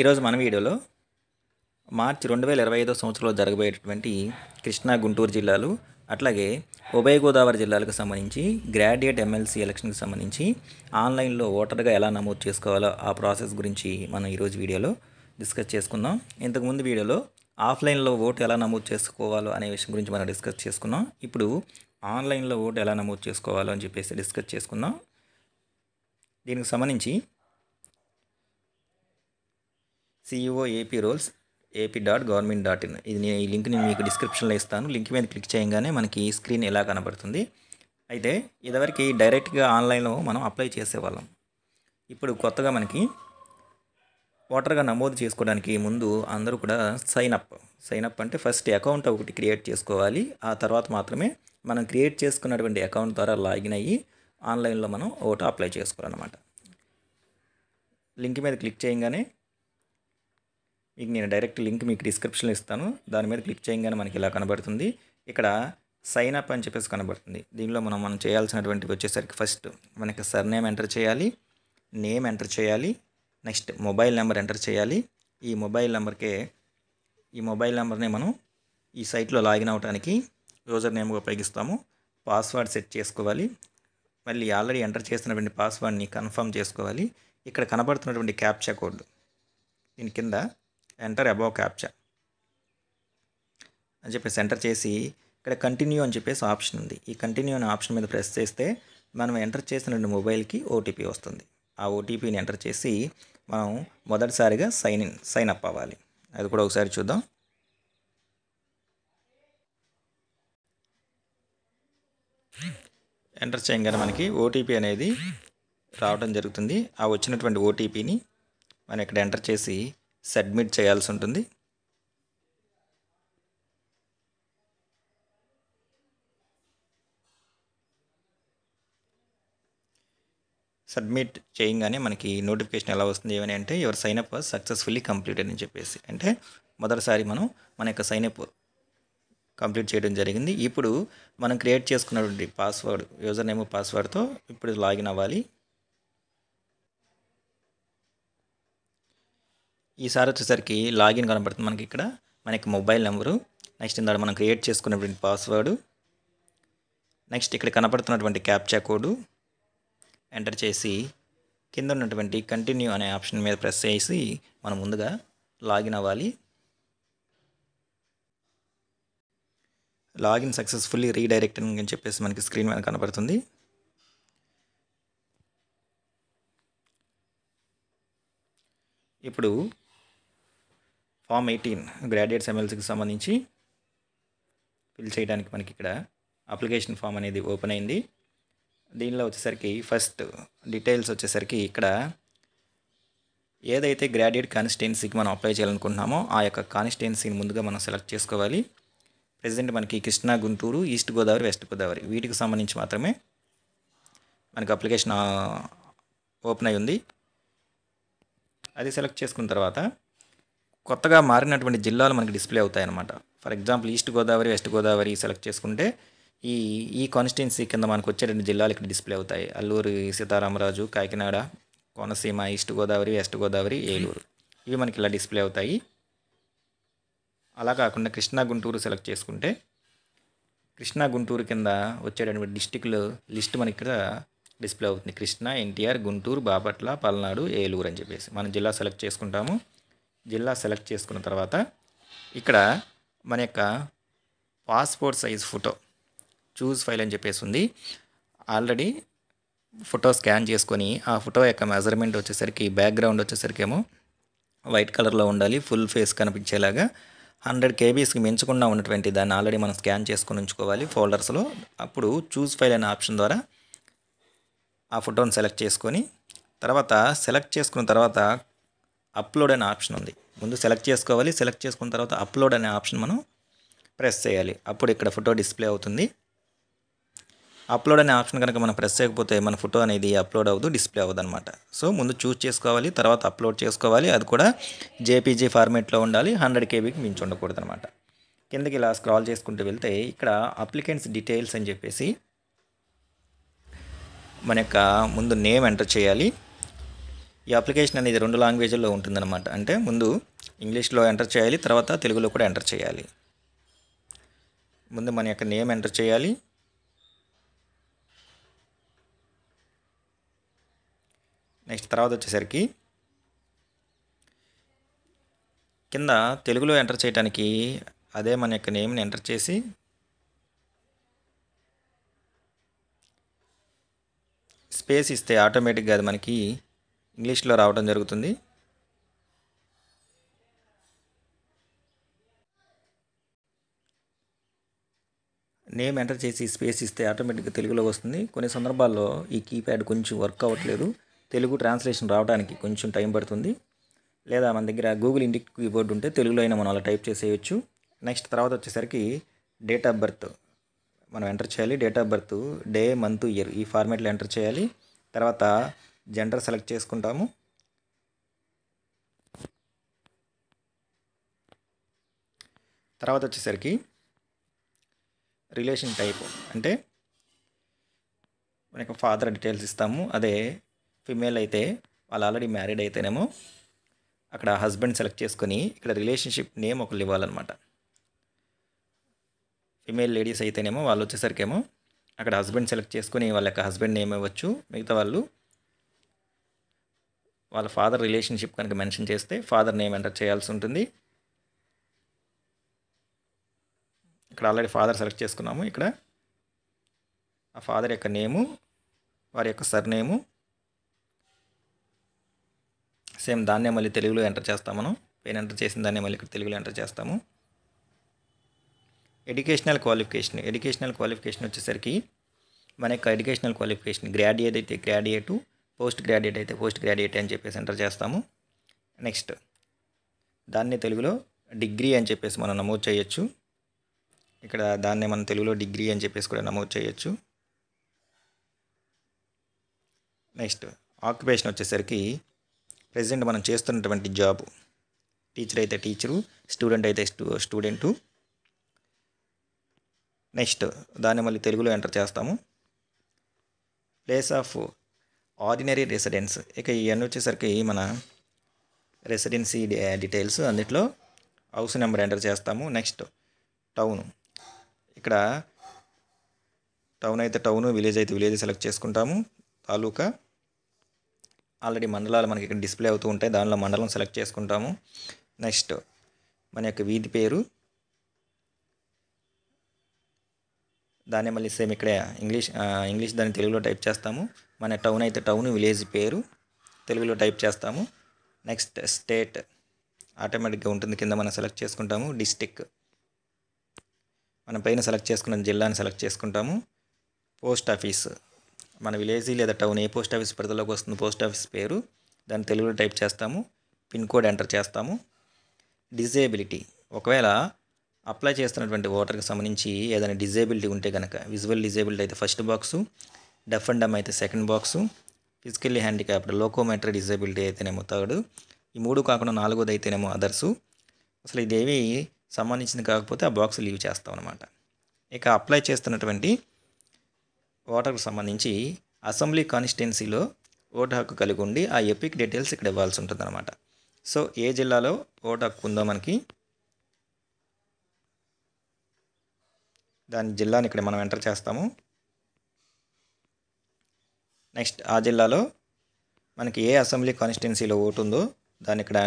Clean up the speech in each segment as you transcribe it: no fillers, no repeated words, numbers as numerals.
ఈరోజు మన వీడియోలో మార్చి 2025 సంవత్సరంలో జరగబోయేటటువంటి కృష్ణా గుంటూరు జిల్లాలు అట్లాగే ఉభయ గోదావరి జిల్లాలకు సంబంధించి గ్రాడ్యుయేట్ ఎమ్మెల్సీ ఎలక్షన్కి సంబంధించి ఆన్లైన్లో ఓటర్గా ఎలా నమోదు చేసుకోవాలో ఆ ప్రాసెస్ గురించి మనం ఈరోజు వీడియోలో డిస్కస్ చేసుకుందాం. ఇంతకుముందు వీడియోలో ఆఫ్లైన్లో ఓటు ఎలా నమోదు చేసుకోవాలో అనే విషయం గురించి మనం డిస్కస్ చేసుకున్నాం. ఇప్పుడు ఆన్లైన్లో ఓటు ఎలా నమోదు చేసుకోవాలో అని చెప్పేసి డిస్కస్ చేసుకుందాం. దీనికి సంబంధించి CEO AP రోల్స్ AP.government.in ఇది నేను ఈ లింక్ని మీకు డిస్క్రిప్షన్లో ఇస్తాను. లింక్ మీద క్లిక్ చేయగానే మనకి స్క్రీన్ ఎలా కనబడుతుంది. అయితే ఇదివరకు డైరెక్ట్గా ఆన్లైన్లో మనం అప్లై చేసేవాళ్ళం. ఇప్పుడు కొత్తగా మనకి ఓటర్గా నమోదు చేసుకోవడానికి ముందు అందరూ కూడా సైన్ అప్ అంటే ఫస్ట్ అకౌంట్ ఒకటి క్రియేట్ చేసుకోవాలి. ఆ తర్వాత మాత్రమే మనం క్రియేట్ చేసుకున్నటువంటి అకౌంట్ ద్వారా లాగిన్ అయ్యి ఆన్లైన్లో మనం ఓటు అప్లై చేసుకోవాలన్నమాట. లింక్ మీద క్లిక్ చేయగానే మీకు నేను డైరెక్ట్ లింక్ మీకు డిస్క్రిప్షన్లో ఇస్తాను. దాని మీద క్లిక్ చేయగానే మనకి ఇలా కనబడుతుంది. ఇక్కడ సైన్ అప్ అని చెప్పేసి కనబడుతుంది. దీనిలో మనం చేయాల్సినటువంటివి వచ్చేసరికి ఫస్ట్ మనకి సర్నేమ్ ఎంటర్ చేయాలి, నేమ్ ఎంటర్ చేయాలి, నెక్స్ట్ మొబైల్ నెంబర్ ఎంటర్ చేయాలి. ఈ మొబైల్ నెంబర్ని మనం ఈ సైట్లో లాగిన్ అవ్వడానికి యూజర్ నేమ్గా ఉపయోగిస్తాము. పాస్వర్డ్ సెట్ చేసుకోవాలి. మళ్ళీ ఆల్రెడీ ఎంటర్ చేసినటువంటి పాస్వర్డ్ని కన్ఫర్మ్ చేసుకోవాలి. ఇక్కడ కనబడుతున్నటువంటి క్యాప్చా కోడ్ దీని కింద ఎంటర్ అబౌవ్ క్యాప్చా అని చెప్పేసి ఎంటర్ చేసి ఇక్కడ కంటిన్యూ అని చెప్పేసి ఆప్షన్ ఉంది. ఈ కంటిన్యూ అనే ఆప్షన్ మీద ప్రెస్ చేస్తే మనం ఎంటర్ చేసిన మొబైల్కి ఓటీపీ వస్తుంది. ఆ ఓటీపీని ఎంటర్ చేసి మనం మొదటిసారిగా సైన్ అప్ అవ్వాలి. అది కూడా ఒకసారి చూద్దాం. ఎంటర్ చేయగానే మనకి ఓటీపీ అనేది రావడం జరుగుతుంది. ఆ వచ్చినటువంటి ఓటీపీని మనం ఇక్కడ ఎంటర్ చేసి సబ్మిట్ చేయాల్సి ఉంటుంది. సబ్మిట్ చేయగానే మనకి నోటిఫికేషన్ ఎలా వస్తుంది ఏమని అంటే your sign up was successfully completed అని చెప్పేసి, అంటే మొదటిసారి మన యొక్క సైన్ అప్ కంప్లీట్ చేయడం జరిగింది. ఇప్పుడు మనం క్రియేట్ చేసుకున్నటువంటి పాస్వర్డ్ యూజర్ నేమ్ పాస్వర్డ్తో ఇప్పుడు లాగిన్ అవ్వాలి. ఈసారి వచ్చేసరికి లాగిన్ కనబడుతుంది మనకి. ఇక్కడ మనకి మొబైల్ నెంబరు, నెక్స్ట్ ఇందాక మనం క్రియేట్ చేసుకున్నటువంటి పాస్వర్డు, నెక్స్ట్ ఇక్కడ కనబడుతున్నటువంటి క్యాప్చా కోడ్ ఎంటర్ చేసి కింద ఉన్నటువంటి కంటిన్యూ అనే ఆప్షన్ మీద ప్రెస్ చేసి మనం ముందుగా లాగిన్ అవ్వాలి. లాగిన్ సక్సెస్ఫుల్లీ రీడైరెక్టింగ్ అని చెప్పేసి మనకి స్క్రీన్ మీద కనబడుతుంది. ఇప్పుడు ఫామ్ 18 గ్రాడ్యుయేట్స్ ఎమ్మెల్సీకి సంబంధించి ఫిల్ చేయడానికి మనకి ఇక్కడ అప్లికేషన్ ఫామ్ అనేది ఓపెన్ అయింది. దీనిలో వచ్చేసరికి ఫస్ట్ డీటెయిల్స్ వచ్చేసరికి ఇక్కడ ఏదైతే గ్రాడ్యుయేట్ కాన్స్టిట్యున్సీకి మనం అప్లై చేయాలనుకుంటున్నామో ఆ యొక్క కాన్స్టిట్యున్సీని ముందుగా మనం సెలెక్ట్ చేసుకోవాలి. ప్రెజెంట్ మనకి కృష్ణా, గుంటూరు, ఈస్ట్ గోదావరి, వెస్ట్ గోదావరి వీటికి సంబంధించి మాత్రమే మనకి అప్లికేషన్ ఓపెన్ అయి ఉంది. అది సెలెక్ట్ చేసుకున్న తర్వాత కొత్తగా మారినటువంటి జిల్లాలు మనకి డిస్ప్లే అవుతాయి అన్నమాట. For example east Godavari, west Godavari select చేసుకుంటే ఈ కాన్స్టిట్యున్సీ కింద మనకు వచ్చేటువంటి జిల్లాలు ఇక్కడ డిస్ప్లే అవుతాయి. అల్లూరు సీతారామరాజు, కాకినాడ, కోనసీమ, ఈస్ట్ గోదావరి, వెస్ట్ గోదావరి, ఏలూరు ఇవి మనకి ఇలా డిస్ప్లే అవుతాయి. అలా కాకుండా కృష్ణా, గుంటూరు సెలెక్ట్ చేసుకుంటే కృష్ణా, గుంటూరు కింద వచ్చేటటువంటి డిస్టిక్లు లిస్ట్ మనకి ఇక్కడ డిస్ప్లే అవుతుంది. కృష్ణా, ఎన్టీఆర్, గుంటూరు, బాపట్ల, పల్నాడు, ఏలూరు అని చెప్పేసి మనం జిల్లా సెలెక్ట్ చేసుకుంటాము. జిల్లా సెలెక్ట్ చేసుకున్న తర్వాత ఇక్కడ మన యొక్క పాస్పోర్ట్ సైజ్ ఫోటో చూస్ ఫైల్ అని చెప్పేసి ఉంది. ఆల్రెడీ ఫోటో స్కాన్ చేసుకొని ఆ ఫోటో యొక్క మెజర్మెంట్ వచ్చేసరికి బ్యాక్గ్రౌండ్ వచ్చేసరికి ఏమో వైట్ కలర్లో ఉండాలి, ఫుల్ ఫేస్ కనిపించేలాగా 100 KBకి మించకుండా ఉన్నటువంటి దాన్ని ఆల్రెడీ మనం స్కాన్ చేసుకొని ఉంచుకోవాలి ఫోల్డర్స్లో. అప్పుడు చూస్ ఫైల్ అనే ఆప్షన్ ద్వారా ఆ ఫోటోని సెలెక్ట్ చేసుకొని తర్వాత సెలెక్ట్ చేసుకున్న తర్వాత అప్లోడ్ అనే ఆప్షన్ ఉంది. ముందు సెలెక్ట్ చేసుకోవాలి. సెలెక్ట్ చేసుకున్న తర్వాత అప్లోడ్ అనే ఆప్షన్ మనం ప్రెస్ చేయాలి. అప్పుడు ఇక్కడ ఫోటో డిస్ప్లే అవుతుంది. అప్లోడ్ అనే ఆప్షన్ కనుక మనం ప్రెస్ చేయకపోతే మన ఫోటో అనేది అప్లోడ్ అవ్వదు, డిస్ప్లే అవ్వదు అనమాట. సో ముందు చూస్ చేసుకోవాలి, తర్వాత అప్లోడ్ చేసుకోవాలి. అది కూడా JPG ఫార్మేట్లో ఉండాలి, 100 KBకి మించి ఉండకూడదు అనమాట. కిందకి ఇలా స్క్రాల్ చేసుకుంటూ వెళ్తే ఇక్కడ అప్లికెంట్స్ డీటెయిల్స్ అని చెప్పేసి మన యొక్క ముందు నేమ్ ఎంటర్ చేయాలి. ఈ అప్లికేషన్ అనేది 2 లాంగ్వేజ్ల్లో ఉంటుందన్నమాట. అంటే ముందు ఇంగ్లీష్లో ఎంటర్ చేయాలి, తర్వాత తెలుగులో కూడా ఎంటర్ చేయాలి. ముందు మన యొక్క నేమ్ ఎంటర్ చేయాలి. నెక్స్ట్ తర్వాత వచ్చేసరికి కింద తెలుగులో ఎంటర్ చేయడానికి అదే మన యొక్క నేమ్ని ఎంటర్ చేసి స్పేస్ ఇస్తే ఆటోమేటిక్గా అది మనకి ఇంగ్లీష్లో రావడం జరుగుతుంది. నేమ్ ఎంటర్ చేసి స్పేస్ ఇస్తే ఆటోమేటిక్గా తెలుగులో వస్తుంది. కొన్ని సందర్భాల్లో ఈ కీప్యాడ్ కొంచెం వర్క్ అవ్వట్లేదు, తెలుగు ట్రాన్స్లేషన్ రావడానికి కొంచెం టైం పడుతుంది. లేదా మన దగ్గర గూగుల్ ఇండిక్ కీబోర్డ్ ఉంటే తెలుగులో అయినా మనం అలా టైప్ చేసేయచ్చు. నెక్స్ట్ తర్వాత వచ్చేసరికి డేట్ ఆఫ్ బర్త్ మనం ఎంటర్ చేయాలి. Date of birth day, month, year ఈ ఫార్మాట్లో ఎంటర్ చేయాలి. తర్వాత జెండర్ సెలెక్ట్ చేసుకుంటాము. తర్వాత వచ్చేసరికి రిలేషన్ టైప్ అంటే మనకు ఫాదర్ డీటెయిల్స్ ఇస్తాము. అదే ఫిమేల్ అయితే వాళ్ళు ఆల్రెడీ మ్యారీడ్ అయితేనేమో అక్కడ హస్బెండ్ సెలెక్ట్ చేసుకొని ఇక్కడ రిలేషన్షిప్ నేమ్ ఒకళ్ళు ఇవ్వాలన్నమాట. ఫిమేల్ లేడీస్ అయితేనేమో వాళ్ళు వచ్చేసరికేమో అక్కడ హస్బెండ్ సెలెక్ట్ చేసుకొని వాళ్ళ యొక్క హస్బెండ్ నేమ్ ఇవ్వచ్చు. మిగతా వాళ్ళు వాళ్ళ ఫాదర్ రిలేషన్షిప్ కనుక మెన్షన్ చేస్తే ఫాదర్ నేమ్ ఎంటర్ చేయాల్సి ఉంటుంది. ఇక్కడ ఆల్రెడీ ఫాదర్ సెలెక్ట్ చేసుకున్నాము. ఇక్కడ ఆ ఫాదర్ యొక్క నేము, వారి యొక్క సర్నేము సేమ్ దాన్నే మళ్ళీ తెలుగులో ఎంటర్ చేస్తాము. మనం పెయిన్ ఎంటర్ చేసిన దాన్నే మళ్ళీ ఇక్కడ తెలుగులో ఎంటర్ చేస్తాము. ఎడ్యుకేషనల్ క్వాలిఫికేషన్ వచ్చేసరికి మన యొక్క ఎడ్యుకేషనల్ క్వాలిఫికేషన్ గ్రాడ్యుయేట్ అయితే గ్రాడ్యుయేటు, పోస్ట్ గ్రాడ్యుయేట్ అయితే పోస్ట్ గ్రాడ్యుయేట్ అని చెప్పేసి ఎంటర్ చేస్తాము. నెక్స్ట్ దాన్నే తెలుగులో డిగ్రీ అని చెప్పేసి మనం నమోదు చేయొచ్చు. ఇక్కడ దాన్నే మనం తెలుగులో డిగ్రీ అని చెప్పేసి కూడా నమోదు చేయొచ్చు. నెక్స్ట్ ఆక్యుపేషన్ వచ్చేసరికి ప్రెజెంట్ మనం చేస్తున్నటువంటి జాబ్, టీచర్ అయితే టీచరు, స్టూడెంట్ అయితే స్టూడెంటు. నెక్స్ట్ దాన్ని మళ్ళీ తెలుగులో ఎంటర్ చేస్తాము. ప్లేస్ ఆఫ్ ఆర్డినరీ రెసిడెన్స్, ఇక ఇవన్నీ వచ్చేసరికి మన రెసిడెన్సీ డీటెయిల్స్, అందులో హౌస్ నెంబర్ ఎంటర్ చేస్తాము. నెక్స్ట్ టౌన్, ఇక్కడ టౌన్ అయితే టౌను, విలేజ్ అయితే విలేజ్ సెలెక్ట్ చేసుకుంటాము. తాలూకా ఆల్రెడీ మండలాలు మనకి ఇక్కడ డిస్ప్లే అవుతూ ఉంటాయి, దానిలో మండలం సెలెక్ట్ చేసుకుంటాము. నెక్స్ట్ మన యొక్క వీధి పేరు, దాన్ని మళ్ళీ సేమ్ ఇక్కడ ఇంగ్లీష్ దాన్ని తెలుగులో టైప్ చేస్తాము. మన టౌన్ అయితే టౌన్, విలేజ్ పేరు తెలుగులో టైప్ చేస్తాము. నెక్స్ట్ స్టేట్ ఆటోమేటిక్గా ఉంటుంది, కింద మనం సెలెక్ట్ చేసుకుంటాము. డిస్టిక్ మనం పైన సెలెక్ట్ చేసుకున్న జిల్లాని సెలెక్ట్ చేసుకుంటాము. పోస్ట్ ఆఫీస్ మన విలేజ్ లేదా టౌన్ ఏ పోస్ట్ ఆఫీస్ పరిధిలోకి వస్తుంది పోస్ట్ ఆఫీస్ పేరు, దాన్ని తెలుగులో టైప్ చేస్తాము. పిన్ కోడ్ ఎంటర్ చేస్తాము. డిజేబిలిటీ, ఒకవేళ అప్లై చేస్తున్నటువంటి ఓటర్కి సంబంధించి ఏదైనా డిజేబిలిటీ ఉంటే కనుక, విజువల్ డిజేబిలిటీ అయితే first box, deaf and dumb అయితే second box, physically handicapped locomotor disability అయితేనేమో థర్డ్, ఈ 3 కాకుండా 4ది అయితేనేమో అదర్సు. అసలు ఇదేవి సంబంధించింది కాకపోతే ఆ బాక్స్ లీవ్ చేస్తాం అనమాట. ఇక అప్లై చేస్తున్నటువంటి ఓటర్కు సంబంధించి అసెంబ్లీ కాన్స్టిట్యున్సీలో ఓటు హక్కు కలిగి ఉండి ఆ ఎపిక్ డీటెయిల్స్ ఇక్కడ ఇవ్వాల్సి ఉంటుంది అనమాట. సో ఏ జిల్లాలో ఓటు హక్కు ఉందో మనకి దాని జిల్లాని ఇక్కడ మనం ఎంటర్ చేస్తాము. నెక్స్ట్ ఆ జిల్లాలో మనకి ఏ అసెంబ్లీ కాన్స్టిట్యున్సీలో ఓటు ఉందో దాన్ని ఇక్కడ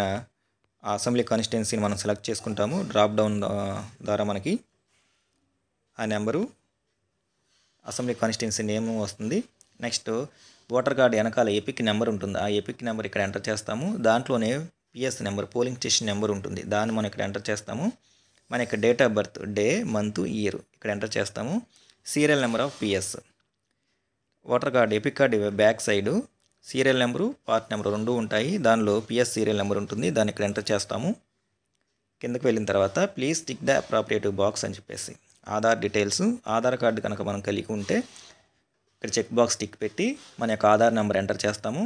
ఆ అసెంబ్లీ కాన్స్టిట్యున్సీని మనం సెలెక్ట్ చేసుకుంటాము. డ్రాప్ డౌన్ ద్వారా మనకి ఆ నెంబరు అసెంబ్లీ కాన్స్టిట్యున్సీ నేమ్ వస్తుంది. నెక్స్ట్ ఓటర్ కార్డు వెనకాల ఎపిక్ నెంబర్ ఉంటుంది, ఆ ఎపిక్ నెంబర్ ఇక్కడ ఎంటర్ చేస్తాము. దాంట్లోనే PS number, polling station number ఉంటుంది, దాన్ని మనం ఇక్కడ ఎంటర్ చేస్తాము. మన యొక్క date of birth day, month, year ఇక్కడ ఎంటర్ చేస్తాము. Serial number of PS, voter card epic card back side serial number, part number 2 ఉంటాయి, దానిలో పిఎస్ సీరియల్ నెంబర్ ఉంటుంది, దాన్ని ఇక్కడ ఎంటర్ చేస్తాము. కిందకి వెళ్ళిన తర్వాత ప్లీజ్ టిక్ ద అప్రాప్రియేటివ్ బాక్స్ అని చెప్పేసి ఆధార్ డీటెయిల్స్, ఆధార్ కార్డు కనుక మనం కలిగి ఉంటే ఇక్కడ చెక్ బాక్స్ టిక్ పెట్టి మన యొక్క ఆధార్ నెంబర్ ఎంటర్ చేస్తాము.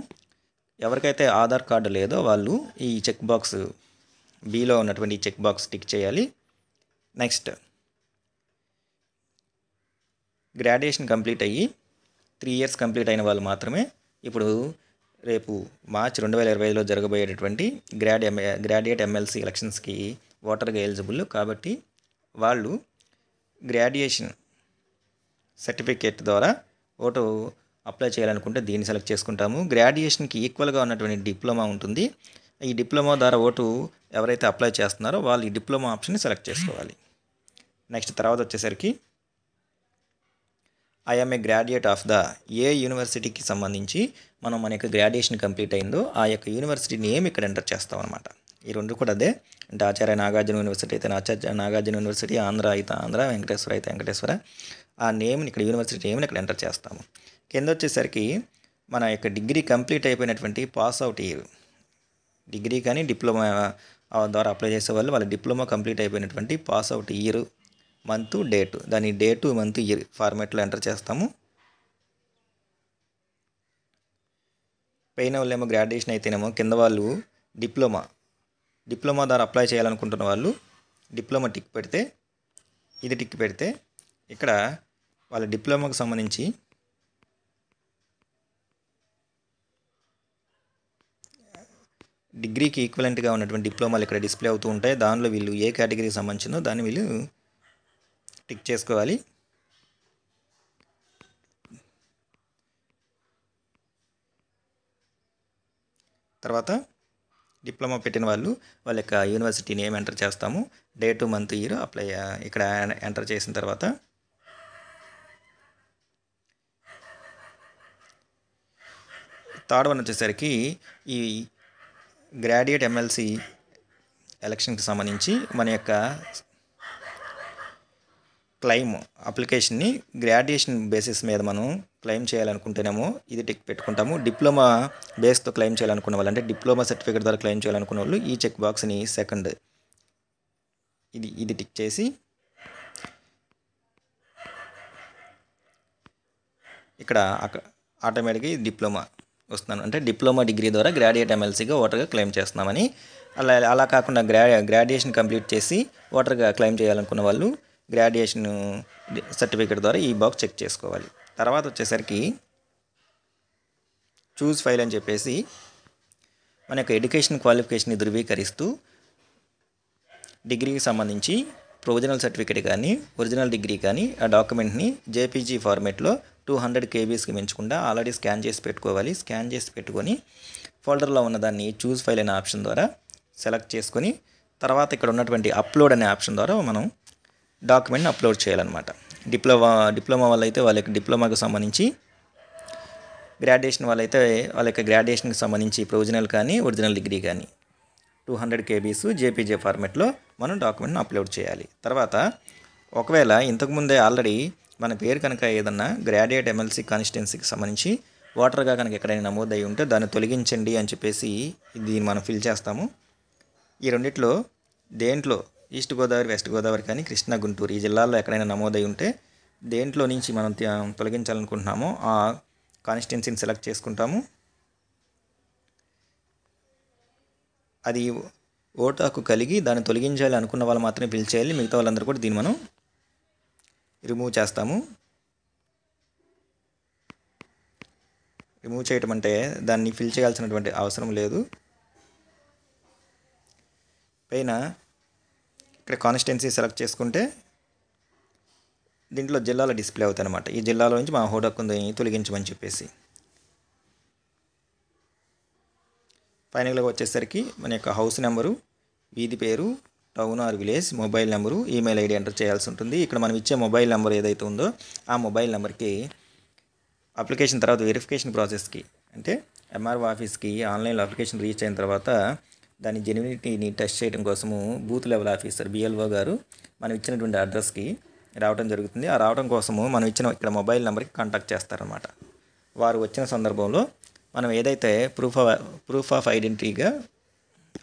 ఎవరికైతే ఆధార్ కార్డు లేదో వాళ్ళు ఈ చెక్ బాక్స్ బిలో ఉన్నటువంటి ఈ చెక్ బాక్స్ టిక్ చేయాలి. నెక్స్ట్ గ్రాడ్యుయేషన్ కంప్లీట్ అయ్యి 3 years కంప్లీట్ అయిన వాళ్ళు మాత్రమే ఇప్పుడు రేపు మార్చి 2025లో జరగబోయేటటువంటి గ్రాడ్యుయేట్ ఎమ్మెల్సీ ఎలక్షన్స్కి ఓటర్గా ఎలిజిబుల్ కాబట్టి వాళ్ళు గ్రాడ్యుయేషన్ సర్టిఫికేట్ ద్వారా ఓటు అప్లై చేయాలనుకుంటే దీన్ని సెలెక్ట్ చేసుకుంటాము. గ్రాడ్యుయేషన్కి ఈక్వల్గా ఉన్నటువంటి డిప్లొమా ఉంటుంది. ఈ డిప్లొమా ద్వారా ఓటు ఎవరైతే అప్లై చేస్తున్నారో వాళ్ళు ఈ డిప్లొమా ఆప్షన్ని సెలెక్ట్ చేసుకోవాలి. నెక్స్ట్ తర్వాత వచ్చేసరికి I am a graduate of the ఏ యూనివర్సిటీకి సంబంధించి మన యొక్క గ్రాడ్యుయేషన్ కంప్లీట్ అయిందో ఆ యొక్క యూనివర్సిటీ నేమ్ ఇక్కడ ఎంటర్ చేస్తాం అనమాట. ఈ రెండు కూడా అదే. అంటే ఆచార్య నాగార్జున యూనివర్సిటీ అయితే ఆచార్య నాగార్జున యూనివర్సిటీ, ఆంధ్ర అయితే ఆంధ్ర, వెంకటేశ్వర అయితే వెంకటేశ్వర, ఆ నేమ్ని ఇక్కడ యూనివర్సిటీ నేమ్ని ఇక్కడ ఎంటర్ చేస్తాము. కింద వచ్చేసరికి మన యొక్క డిగ్రీ కంప్లీట్ అయిపోయినటువంటి పాస్ అవుట్ ఇయర్, డిగ్రీ కానీ డిప్లొమా ద్వారా అప్లై చేసే వాళ్ళ డిప్లొమా కంప్లీట్ అయిపోయినటువంటి pass out year, month, date, దాని డేటు, మంత్, ఇయర్ ఫార్మాట్లో ఎంటర్ చేస్తాము. పైన వాళ్ళేమో గ్రాడ్యుయేషన్ అయితేనేమో కింద వాళ్ళు డిప్లొమా ద్వారా అప్లై చేయాలనుకుంటున్న వాళ్ళు డిప్లొమా టిక్ పెడితే, ఇది టిక్ పెడితే ఇక్కడ వాళ్ళ డిప్లొమాకు సంబంధించి డిగ్రీకి ఈక్వలెంట్గా ఉన్నటువంటి డిప్లొమాలు ఇక్కడ డిస్ప్లే అవుతూ ఉంటాయి. దానిలో వీళ్ళు ఏ కేటగిరీకి సంబంధించిందో దాన్ని వీళ్ళు టిక్ చేసుకోవాలి. తర్వాత డిప్లొమా పెట్టిన వాళ్ళ యొక్క యూనివర్సిటీ నేమ్ ఎంటర్ చేస్తాము. డేటు, మంత్, ఇయర్ అప్లై ఇక్కడ ఎంటర్ చేసిన తర్వాత థర్డ్ వన్ వచ్చేసరికి ఈ గ్రాడ్యుయేట్ ఎమ్మెల్సీ ఎలక్షన్కి సంబంధించి మన యొక్క క్లెయిమ్ అప్లికేషన్ని గ్రాడ్యుయేషన్ బేసిస్ మీద మనం క్లెయిమ్ చేయాలనుకుంటేనేమో ఇది టిక్ పెట్టుకుంటాము. డిప్లొమా బేస్తో క్లెయిమ్ చేయాలనుకున్న వాళ్ళు, అంటే డిప్లొమా సర్టిఫికేట్ ద్వారా క్లెయిమ్ చేయాలనుకున్న వాళ్ళు ఈ చెక్ బాక్స్ని సెకండ్ ఇది టిక్ చేసి ఇక్కడ ఆటోమేటిక్గా డిప్లొమా వస్తున్నాను, అంటే డిప్లొమా డిగ్రీ ద్వారా గ్రాడ్యుయేట్ ఎమ్మెల్సీగా ఓటర్గా క్లెయిమ్ చేస్తున్నామని. అలా కాకుండా గ్రాడ్యుయేషన్ కంప్లీట్ చేసి ఓటర్గా క్లెయిమ్ చేయాలనుకున్న వాళ్ళు గ్రాడ్యుయేషన్ సర్టిఫికేట్ ద్వారా ఈ బాక్స్ చెక్ చేసుకోవాలి. తర్వాత వచ్చేసరికి చూస్ ఫైల్ అని చెప్పేసి మన యొక్క ఎడ్యుకేషన్ క్వాలిఫికేషన్ని ధృవీకరిస్తూ డిగ్రీకి సంబంధించి ప్రొవిజనల్ సర్టిఫికేట్ కానీ ఒరిజినల్ డిగ్రీ కానీ ఆ డాక్యుమెంట్ని జేపీజీ ఫార్మేట్లో 200 KBస్కి మించకుండా ఆల్రెడీ స్కాన్ చేసి పెట్టుకోవాలి. స్కాన్ చేసి పెట్టుకొని ఫోల్డర్లో ఉన్నదాన్ని చూస్ ఫైల్ అనే ఆప్షన్ ద్వారా సెలెక్ట్ చేసుకొని తర్వాత ఇక్కడ ఉన్నటువంటి అప్లోడ్ అనే ఆప్షన్ ద్వారా మనం డాక్యుమెంట్ని అప్లోడ్ చేయాలన్నమాట. డిప్లొమా వాళ్ళైతే వాళ్ళ యొక్క డిప్లొమాకు సంబంధించి, గ్రాడ్యుయేషన్ వాళ్ళైతే వాళ్ళ యొక్క గ్రాడ్యుయేషన్కి సంబంధించి ప్రొవిజనల్ కానీ ఒరిజినల్ డిగ్రీ కానీ 200 KBs జేపీజే ఫార్మాట్లో మనం డాక్యుమెంట్ని అప్లోడ్ చేయాలి. తర్వాత ఒకవేళ ఇంతకుముందే ఆల్రెడీ మన పేరు కనుక ఏదన్నా గ్రాడ్యుయేట్ ఎమ్మెల్సీ కాన్స్టిట్యున్సీకి సంబంధించి ఓటర్గా కనుక ఎక్కడైనా నమోదై ఉంటే దాన్ని తొలగించండి అని చెప్పేసి దీన్ని మనం ఫిల్ చేస్తాము. ఈ రెండిట్లో దేంట్లో ఈస్ట్ గోదావరి, వెస్ట్ గోదావరి కానీ కృష్ణా, గుంటూరు ఈ జిల్లాల్లో ఎక్కడైనా నమోదై ఉంటే దేంట్లో నుంచి మనం తొలగించాలనుకుంటున్నామో ఆ కాన్స్టిట్యున్సీని సెలెక్ట్ చేసుకుంటాము. అది ఓటు హక్కు కలిగి దాన్ని తొలగించాలి అనుకున్న వాళ్ళు మాత్రమే ఫిల్ చేయాలి. మిగతా వాళ్ళందరూ కూడా దీన్ని మనం రిమూవ్ చేస్తాము. రిమూవ్ చేయటం అంటే దాన్ని ఫిల్ చేయాల్సినటువంటి అవసరం లేదు. పైన ఇక్కడ కాన్స్టిట్యున్సీ సెలెక్ట్ చేసుకుంటే దీంట్లో జిల్లాల డిస్ప్లే అవుతాయి అన్నమాట. ఈ జిల్లాలో నుంచి మా ఓటు హక్కుని తొలగించమని చెప్పేసి. ఫైనల్గా వచ్చేసరికి మన యొక్క హౌస్ నెంబరు, వీధి పేరు, town or village, mobile number, email ID enter చేయాల్సి ఉంటుంది. ఇక్కడ మనం ఇచ్చే మొబైల్ నెంబర్ ఏదైతే ఉందో ఆ మొబైల్ నెంబర్కి అప్లికేషన్ తర్వాత వెరిఫికేషన్ ప్రాసెస్కి, అంటే ఎంఆర్ఓ ఆఫీస్కి ఆన్లైన్లో అప్లికేషన్ రీచ్ అయిన తర్వాత దాని జెన్యునిటీని టెస్ట్ చేయడం కోసము బూత్ లెవెల్ ఆఫీసర్ BLO గారు మనం ఇచ్చినటువంటి అడ్రస్కి రావడం జరుగుతుంది. ఆ రావడం కోసము మనం ఇచ్చిన ఇక్కడ మొబైల్ నెంబర్కి కాంటాక్ట్ చేస్తారనమాట. వారు వచ్చిన సందర్భంలో మనం ఏదైతే ప్రూఫ్ ఆఫ్ ఐడెంటిటీగా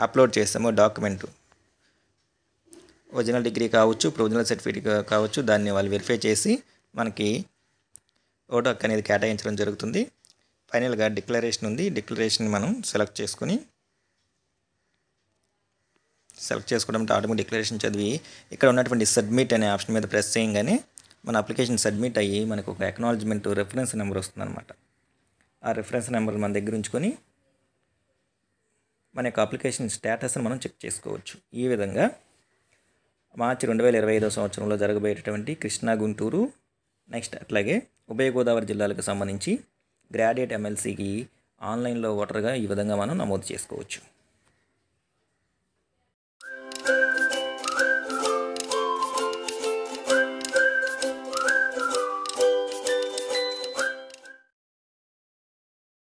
అప్లోడ్ చేస్తామో డాక్యుమెంటు, ఒరిజినల్ డిగ్రీ కావచ్చు, ప్రొవిజనల్ సర్టిఫికేట్ కావచ్చు, దాన్ని వాళ్ళు వెరిఫై చేసి మనకి ఓటు హక్కు అనేది కేటాయించడం జరుగుతుంది. ఫైనల్గా డిక్లరేషన్ ఉంది. డిక్లరేషన్ మనం సెలెక్ట్ చేసుకోవడం ఆటోమేటిక్ డిక్లరేషన్ చదివి ఇక్కడ ఉన్నటువంటి సబ్మిట్ అనే ఆప్షన్ మీద ప్రెస్ చేయగానే మన అప్లికేషన్ సబ్మిట్ అయ్యి మనకు ఒక అక్నాలజ్మెంట్ రెఫరెన్స్ నెంబర్ వస్తుందన్నమాట. ఆ రెఫరెన్స్ నెంబర్ మన దగ్గర ఉంచుకొని మన యొక్క అప్లికేషన్ స్టేటస్ని మనం చెక్ చేసుకోవచ్చు. ఈ విధంగా మార్చి 2025 సంవత్సరంలో జరగబోయేటటువంటి కృష్ణా గుంటూరు నెక్స్ట్ అట్లాగే ఉభయ గోదావరి జిల్లాలకు సంబంధించి గ్రాడ్యుయేట్ ఎమ్మెల్సీకి ఆన్లైన్లో ఓటర్గా ఈ విధంగా మనం నమోదు చేసుకోవచ్చు.